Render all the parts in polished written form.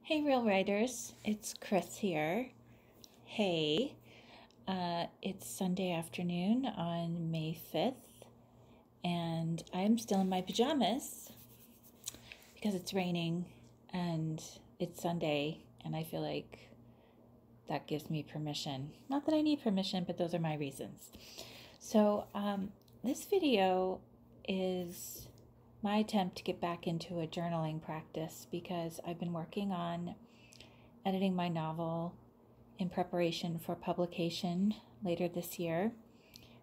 Hey, real writers, it's Chris here. Hey, it's Sunday afternoon on May 5th, and I'm still in my pajamas because it's raining and it's Sunday, and I feel like that gives me permission. Not that I need permission, but those are my reasons. So, this video is my attempt to get back into a journaling practice because I've been working on editing my novel in preparation for publication later this year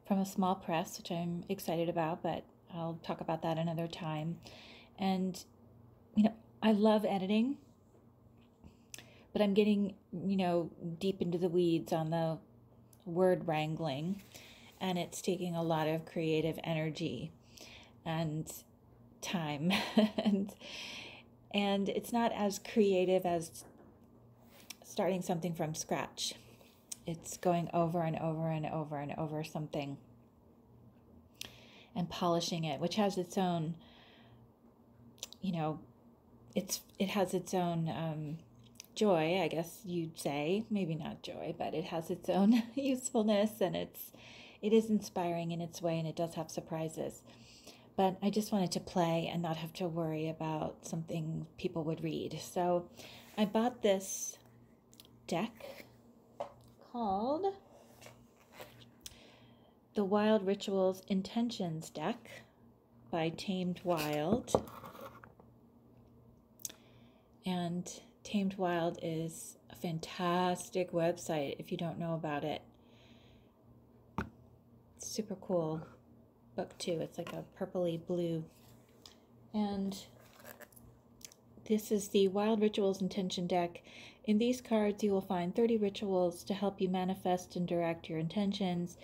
from a small press, which I'm excited about, but I'll talk about that another time. And, I love editing, but I'm getting, deep into the weeds on the word wrangling, and it's taking a lot of creative energy and time and it's not as creative as starting something from scratch. It's going over and over and over and over something and polishing it, which has its own, it has its own joy, I guess you'd say. Maybe not joy, but it has its own usefulness, and it is inspiring in its way, and it does have surprises. But I just wanted to play and not have to worry about something people would read. So I bought this deck called the Wild Rituals Intentions Deck by Tamed Wild. And Tamed Wild is a fantastic website if you don't know about it. It's super cool book too. It's like a purpley blue. And this is the Wild Rituals Intention deck. In these cards you will find 30 rituals to help you manifest and direct your intentions.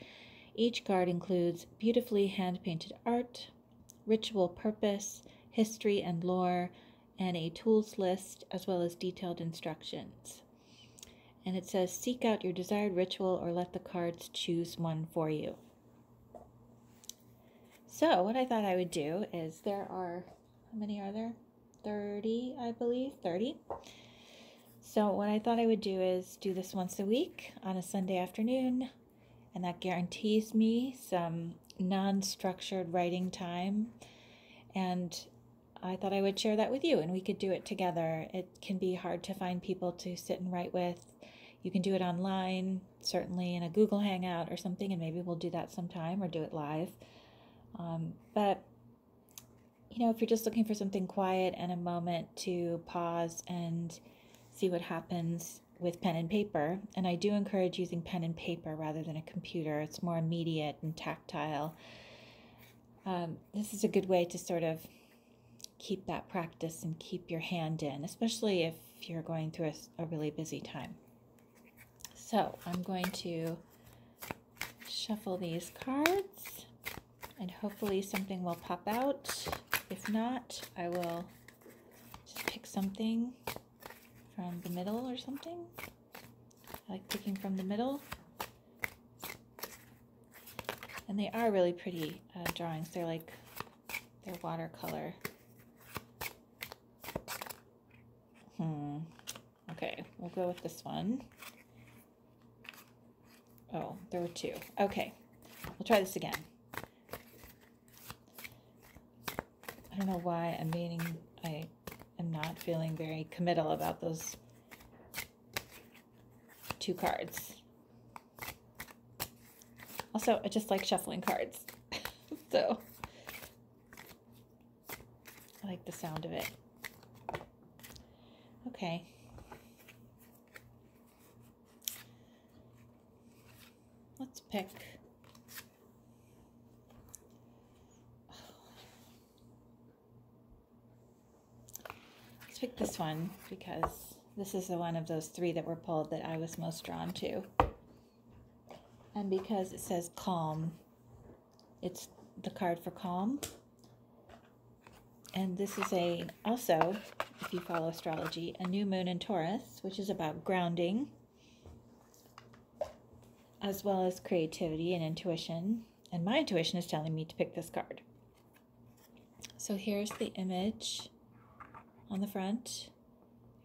Each card includes beautifully hand-painted art, ritual purpose, history and lore, and a tools list, as well as detailed instructions. And it says, seek out your desired ritual or let the cards choose one for you. So what I thought I would do is there are, how many are there? 30, I believe, 30. So what I thought I would do is do this once a week on a Sunday afternoon, and that guarantees me some non-structured writing time. And I thought I would share that with you, and we could do it together. It can be hard to find people to sit and write with. You can do it online, certainly in a Google Hangout or something, and maybe we'll do that sometime or do it live. But, if you're just looking for something quiet and a moment to pause and see what happens with pen and paper, and I do encourage using pen and paper rather than a computer. It's more immediate and tactile. This is a good way to sort of keep that practice and keep your hand in, especially if you're going through a really busy time. So I'm going to shuffle these cards, and hopefully something will pop out. If not, I will just pick something from the middle or something. I like picking from the middle. And they are really pretty drawings. They're watercolor. Okay, we'll go with this one. Oh, there were two. Okay, we'll try this again. I don't know why I am not feeling very committal about those two cards. Also, I just like shuffling cards. So, I like the sound of it. Okay. Let's pick. Let's pick this one because this is one of those three that were pulled that I was most drawn to. And because it says calm, it's the card for calm. And this is also, if you follow astrology, a new moon in Taurus, which is about grounding, as well as creativity and intuition. And my intuition is telling me to pick this card. So here's the image on the front.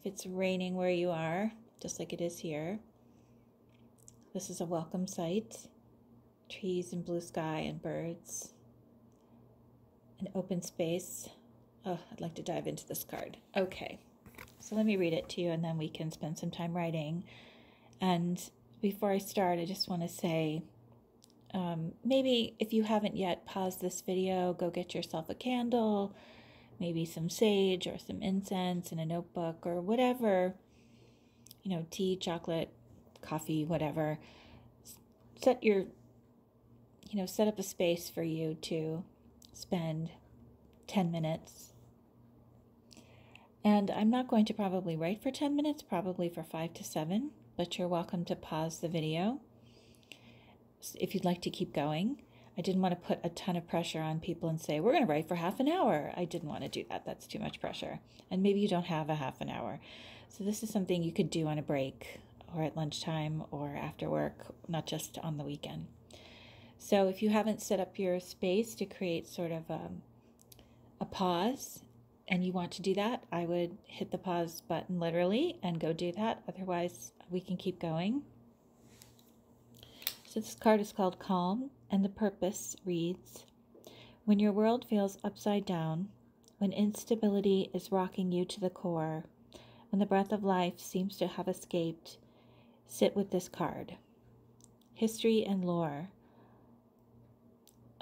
If it's raining where you are, just like it is here, this is a welcome sight. Trees and blue sky and birds. An open space. Oh, I'd like to dive into this card. Okay, so let me read it to you and then we can spend some time writing. And before I start, I just want to say, maybe if you haven't yet paused this video, go get yourself a candle, maybe some sage or some incense and a notebook or whatever, tea, chocolate, coffee, whatever. Set up a space for you to spend 10 minutes. And I'm not going to probably write for 10 minutes, probably for 5 to 7, but you're welcome to pause the video if you'd like to keep going. I didn't want to put a ton of pressure on people and say, we're going to write for half an hour. I didn't want to do that. That's too much pressure. And maybe you don't have a half an hour. So this is something you could do on a break or at lunchtime or after work, not just on the weekend. So if you haven't set up your space to create sort of a pause and you want to do that, I would hit the pause button literally and go do that. Otherwise, we can keep going. So this card is called Calm, and the purpose reads, when your world feels upside down, when instability is rocking you to the core, when the breath of life seems to have escaped, sit with this card. History and lore.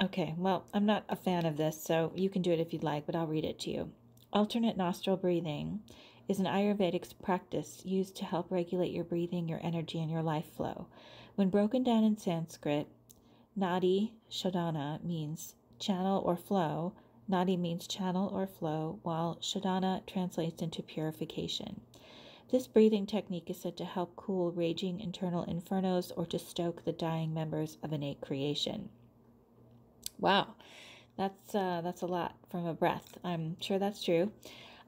Okay, well, I'm not a fan of this, so you can do it if you'd like, but I'll read it to you. Alternate nostril breathing is an Ayurvedic practice used to help regulate your breathing, your energy, and your life flow. When broken down in Sanskrit, nadi shodhana means channel or flow. Nadi means channel or flow, while shodhana translates into purification. This breathing technique is said to help cool raging internal infernos or to stoke the dying members of innate creation. Wow, that's a lot from a breath. I'm sure that's true.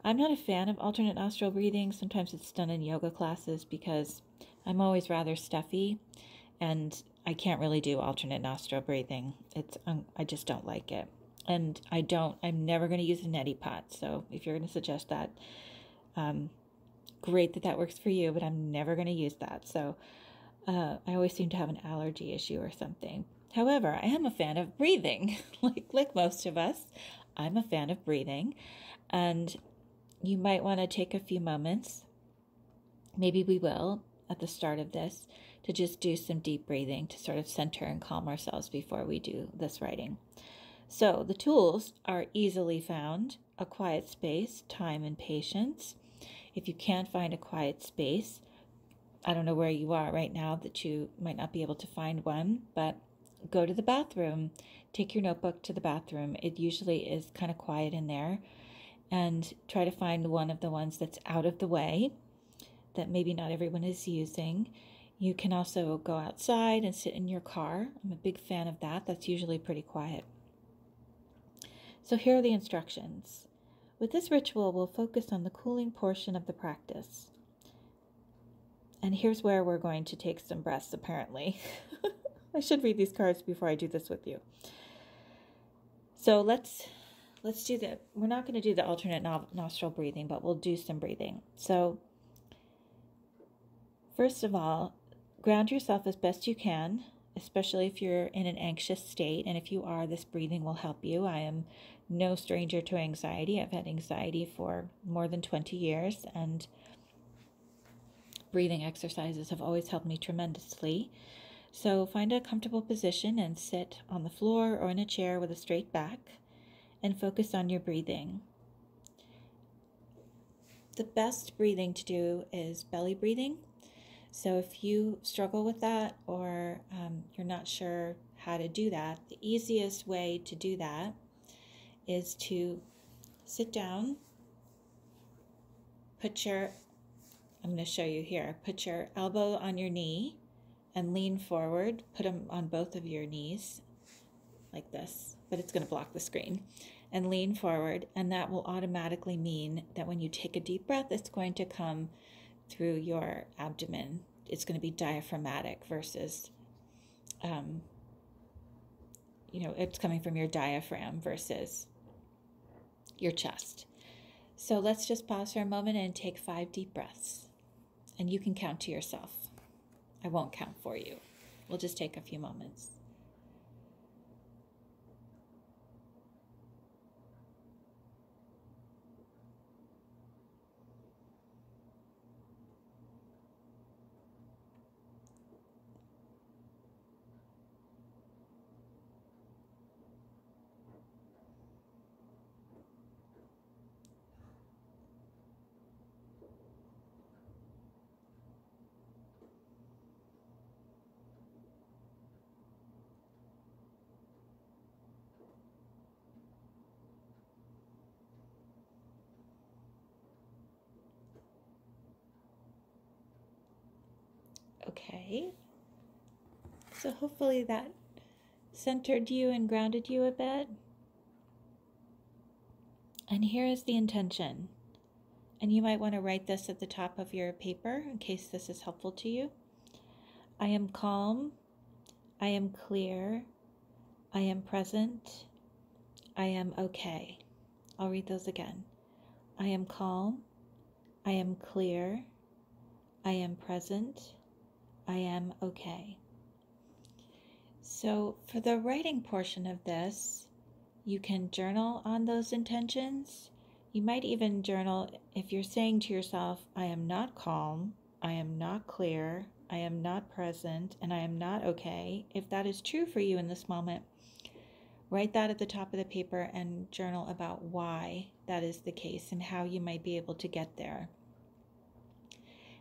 I'm not a fan of alternate nostril breathing. Sometimes it's done in yoga classes because I'm always rather stuffy and I can't really do alternate nostril breathing. I just don't like it. And I'm never going to use a neti pot. So if you're going to suggest that, great that works for you, but I'm never going to use that. So I always seem to have an allergy issue or something. However, I am a fan of breathing. like most of us, I'm a fan of breathing. And you might want to take a few moments, maybe we will at the start of this, to just do some deep breathing to sort of center and calm ourselves before we do this writing. So the tools are easily found: a quiet space, time, and patience. If you can't find a quiet space, I don't know where you are right now that you might not be able to find one, but go to the bathroom, take your notebook to the bathroom. It usually is kind of quiet in there, and try to find one of the ones that's out of the way that maybe not everyone is using. You can also go outside and sit in your car. I'm a big fan of that. That's usually pretty quiet. So here are the instructions. With this ritual, we'll focus on the cooling portion of the practice. And here's where we're going to take some breaths, apparently. I should read these cards before I do this with you. So let's do we're not going to do the alternate nostril breathing, but we'll do some breathing. So first of all, ground yourself as best you can, especially if you're in an anxious state. And if you are, this breathing will help you. I am no stranger to anxiety. I've had anxiety for more than 20 years, and breathing exercises have always helped me tremendously. So find a comfortable position and sit on the floor or in a chair with a straight back and focus on your breathing. The best breathing to do is belly breathing. So if you struggle with that or you're not sure how to do that, the easiest way to do that is to sit down, I'm going to show you here, put your elbow on your knee and lean forward, put them on both of your knees like this, but it's going to block the screen, and lean forward, and that will automatically mean that when you take a deep breath, it's going to come through your abdomen. It's going to be diaphragmatic versus, it's coming from your diaphragm versus your chest. So let's just pause for a moment and take 5 deep breaths. And you can count to yourself. I won't count for you. We'll just take a few moments. Okay, so hopefully that centered you and grounded you a bit. And here is the intention. And you might want to write this at the top of your paper in case this is helpful to you. I am calm. I am clear. I am present. I am okay. I'll read those again. I am calm. I am clear. I am present. I am okay. So for the writing portion of this, you can journal on those intentions. You might even journal if you're saying to yourself, I am not calm, I am not clear, I am not present, and I am not okay. If that is true for you in this moment, write that at the top of the paper and journal about why that is the case and how you might be able to get there.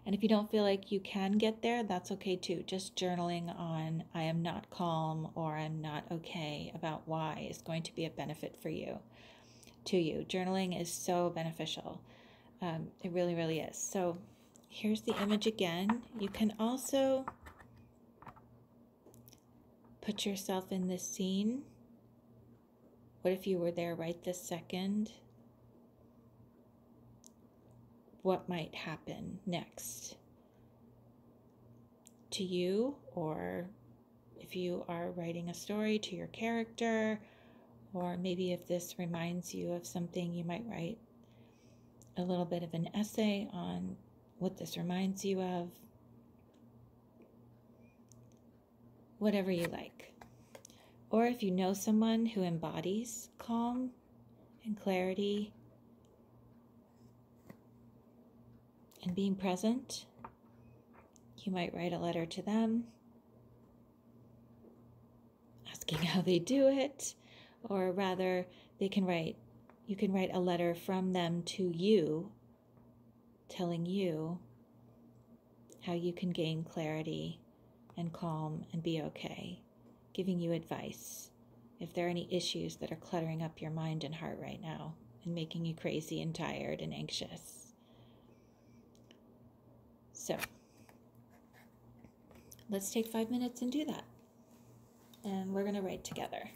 And if you don't feel like you can get there, that's okay too. Just journaling on I am not calm or I'm not okay about why is going to be a benefit for you, to you. Journaling is so beneficial. It really, really is. So here's the image again. You can also put yourself in this scene. What if you were there right this second? What might happen next to you, or if you are writing a story, to your character, or maybe if this reminds you of something, you might write a little bit of an essay on what this reminds you of. Whatever you like. Or if you know someone who embodies calm and clarity and being present, you might write a letter to them asking how they do it, or rather you can write a letter from them to you, telling you how you can gain clarity and calm and be okay, giving you advice if there are any issues that are cluttering up your mind and heart right now and making you crazy and tired and anxious. So let's take 5 minutes and do that. And we're going to write together.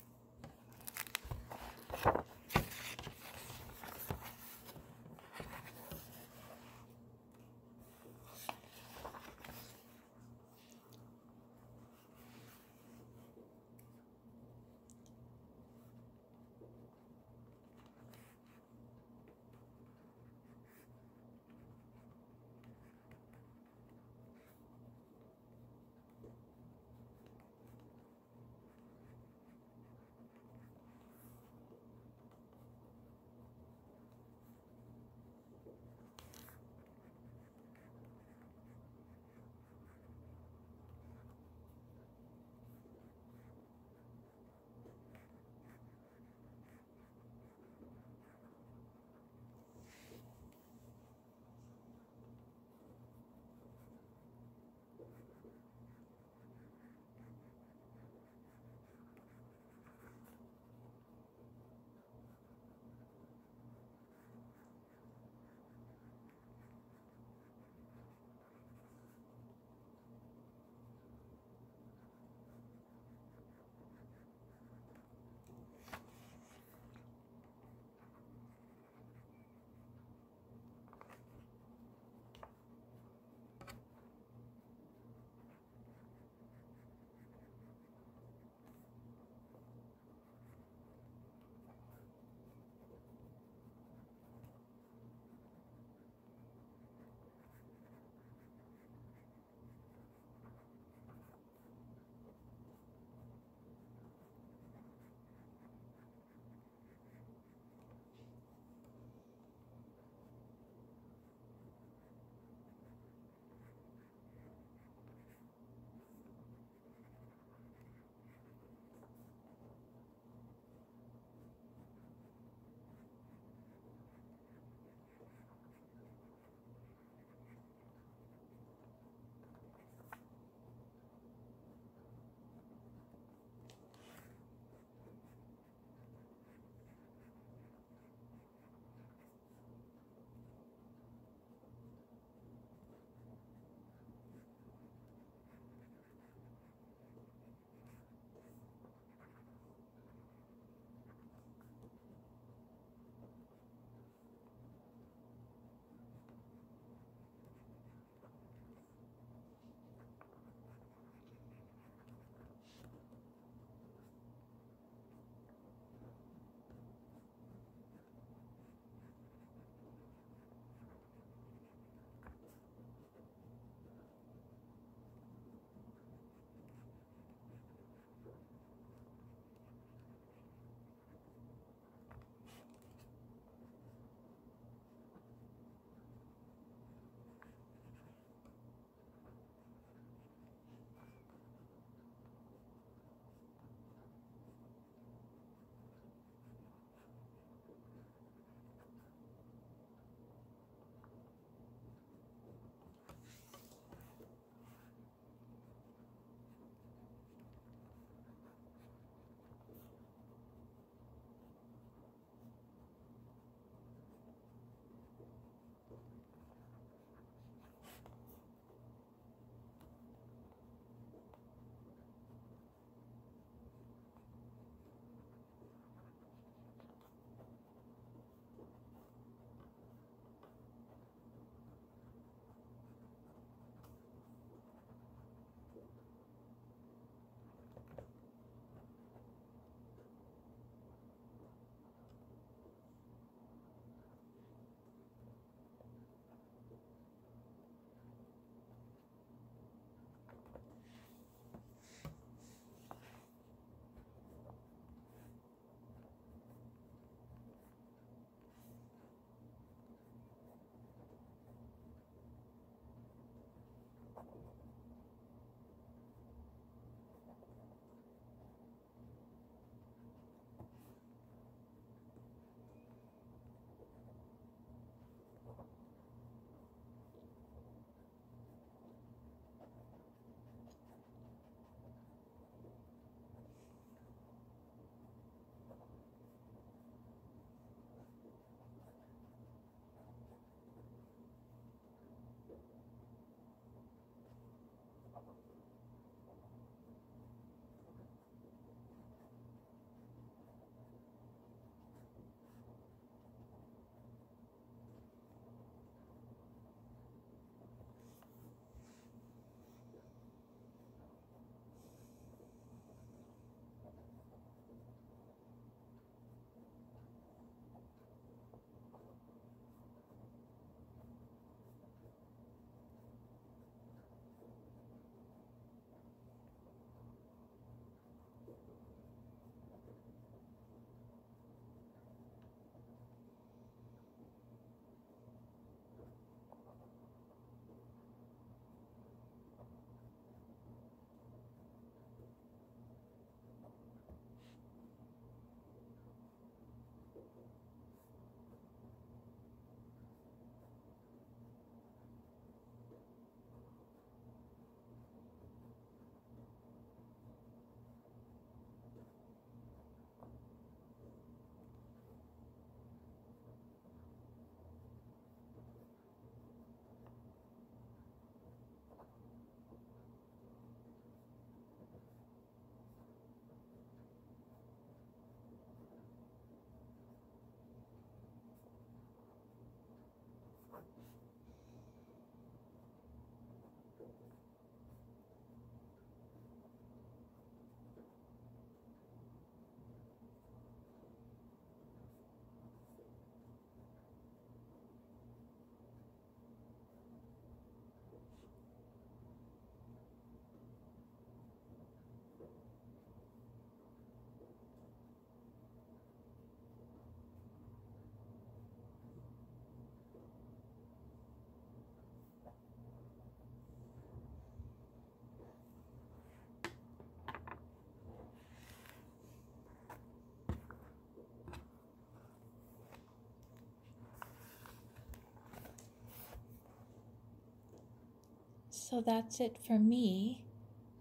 So that's it for me,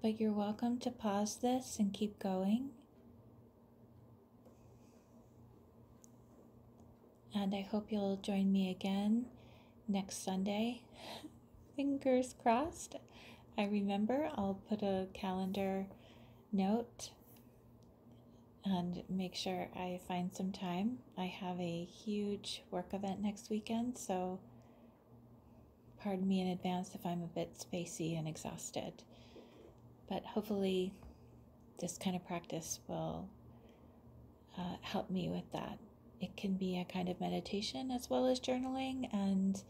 but you're welcome to pause this and keep going. And I hope you'll join me again next Sunday. Fingers crossed. I remember, I'll put a calendar note and make sure I find some time. I have a huge work event next weekend, so pardon me in advance if I'm a bit spacey and exhausted. But hopefully this kind of practice will help me with that. It can be a kind of meditation as well as journaling, and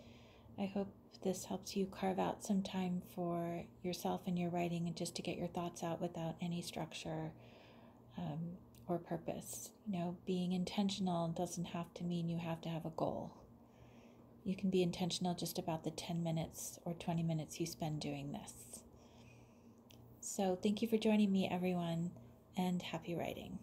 I hope this helps you carve out some time for yourself and your writing and just to get your thoughts out without any structure or purpose. You know, being intentional doesn't have to mean you have to have a goal. You can be intentional just about the 10 minutes or 20 minutes you spend doing this. So thank you for joining me, everyone, and happy writing.